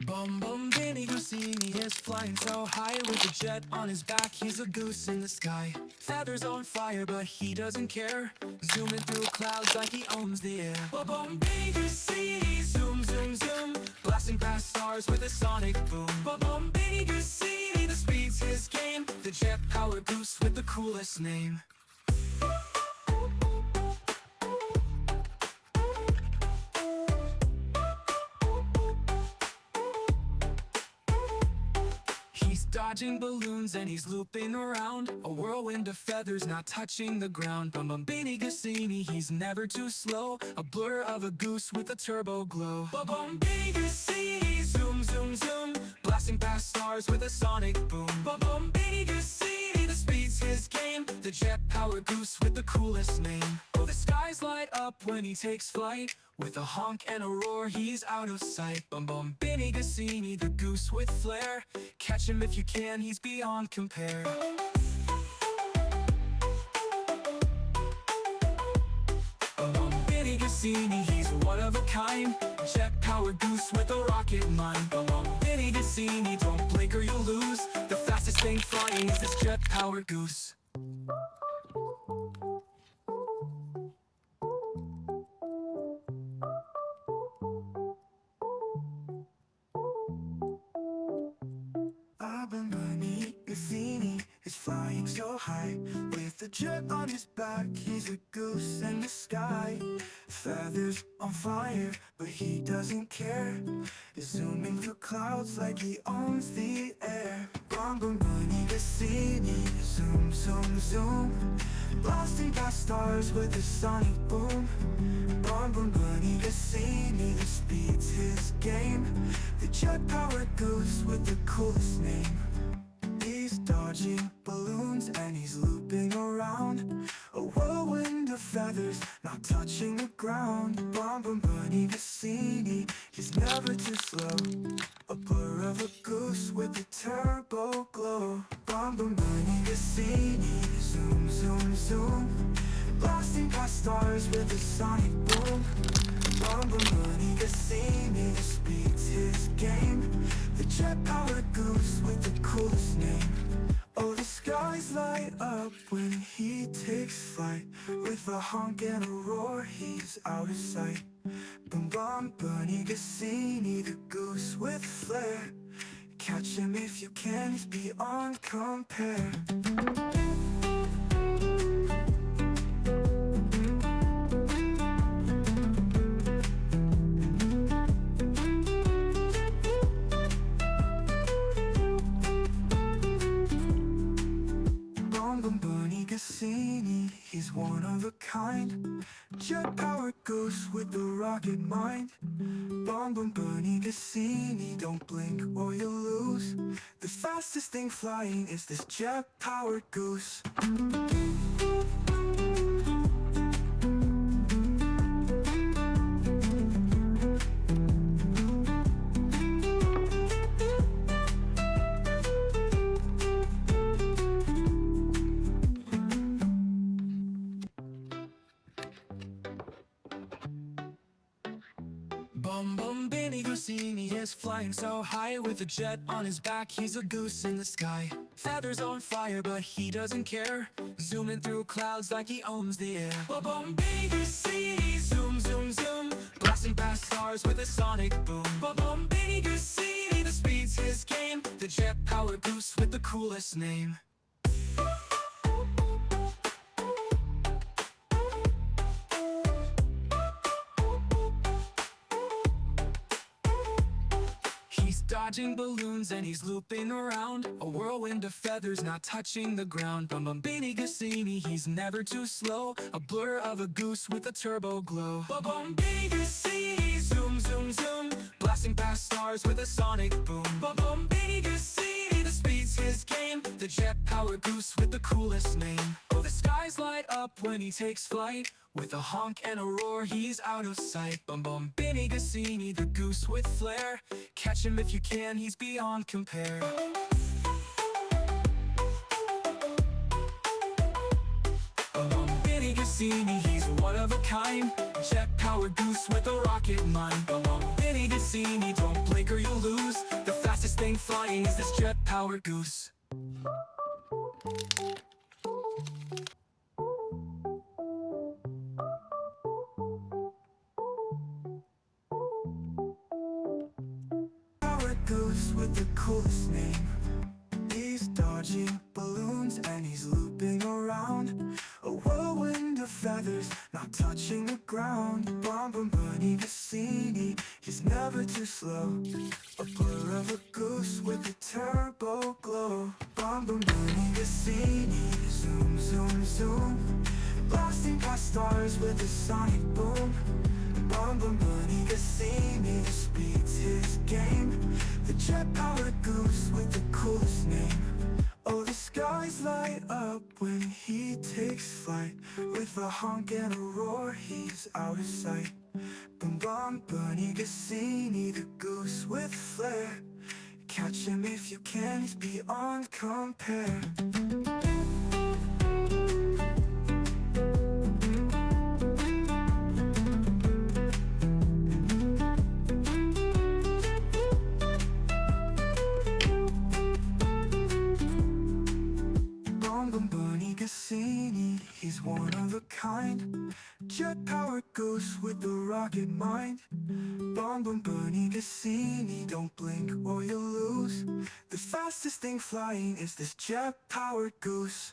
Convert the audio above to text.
Bombombini Gusini is flying so high with a jet on his back. He's a goose in the sky. Feathers on fire, but he doesn't care. Zooming through clouds like he owns the air. Bombombini Gusini, zoom, zoom, zoom, blasting past stars with a sonic boom. Bombombini Gusini, the speed's his game. The jet-powered goose with the coolest name. He's dodging balloons and he's looping around. A whirlwind of feathers not touching the ground. Bombombini Gusini, he's never too slow. A blur of a goose with a turbo glow. Bombombini Gusini, zoom, zoom, zoom, blasting past stars with a sonic boom. Bombombini Gusini, the speed's his game. The jet-powered goose with the coolest name. Oh, the skies light up when he takes flight. With a honk and a roar, he's out of sight. Bombombini Gusini, the goose with flair. Catch him if you can, he's beyond compare. Bombombini Gusini, he's one of a kind. Jet-powered goose with a rocket mind. Bombombini Gusini, don't blink or you'll lose. The fastest thing flying is this jet-powered goose. Bombombini Gusini is flying so high. With a jet on his back, he's a goose in the sky. Feathers on fire, but he doesn't care. He's zooming through clouds like he owns the air. Bombombini Gusini, zoom, zoom, zoom, blasting past stars with a sonic boom. Bombombini Gusini, the speed's his game. The jet-powered goose with the coolest name. He's dodging balloons and he's looping around. A whirlwind of feathers not touching the ground. Bombombini Gusini, he's never too slow. A blur of a goose with a turbo glow. Bombombini Gusini, zoom, zoom, zoom, blasting past stars with a sonic boom. Bombombini Gusini, the speed's his game. The jet-powered goose with the coolest name. Oh, the skies light up when he takes flight. With a honk and a roar, he's out of sight. Bombombini Gusini, the goose with flair. Catch him if you can, he's beyond compare. Bombombini Gusini, he's one of a kind. Jet-powered goose with the rocket mind. Bombombini Gusini, don't blink or you'll lose. The fastest thing flying is this jet-powered goose. Bombombini Gusini is flying so high. With a jet on his back, he's a goose in the sky. Feathers on fire, but he doesn't care. Zooming through clouds like he owns the air. Bombombini Gusini, zoom, zoom, zoom, blasting past stars with a sonic boom. Bombombini Gusini, the speed's his game. The jet-powered goose with the coolest name. He's dodging balloons and he's looping around. A whirlwind of feathers not touching the ground. Bombombini Gusini, he's never too slow. A blur of a goose with a turbo glow. Bombombini Gusini, zoom, zoom, zoom, blasting past stars with a sonic boom. Bombombini Gusini, the speed's his game. The jet-powered goose with the coolest name. Oh, the skies light up when he takes flight. With a honk and a roar, he's out of sight. Bombombini Gusini, the goose with flair. Catch him if you can, he's beyond compare. Bombombini Gusini, he's one of a kind. Jet-powered goose with a rocket mind. Bombombini Bombombini Gusini, don't blink or you'll lose. The fastest thing flying is this jet-powered goose. Powered goose with the coolest name. He's dodging balloons and he's looping around. A whirlwind of feathers, not touching the ground. Bombombini Gusini, he's never too slow. A blur of a goose with a turbo glow. Bombombini Gusini, zoom, zoom, zoom. Blasting past stars with a sonic boom. Bombombini Gusini, the speed's his game. The jet-powered goose with the coolest name. Oh, the skies light up when he takes flight. With a honk and a roar, he's out of sight. Bombombini Gusini, the goose with flair. Catch him if you can, he's beyond compare. Bombombini Gusini, he's one of a kind. Jet-powered goose with the rocket mind. Bombombini Gusini, don't blink or you'll lose. The fastest thing flying is this jet-powered goose.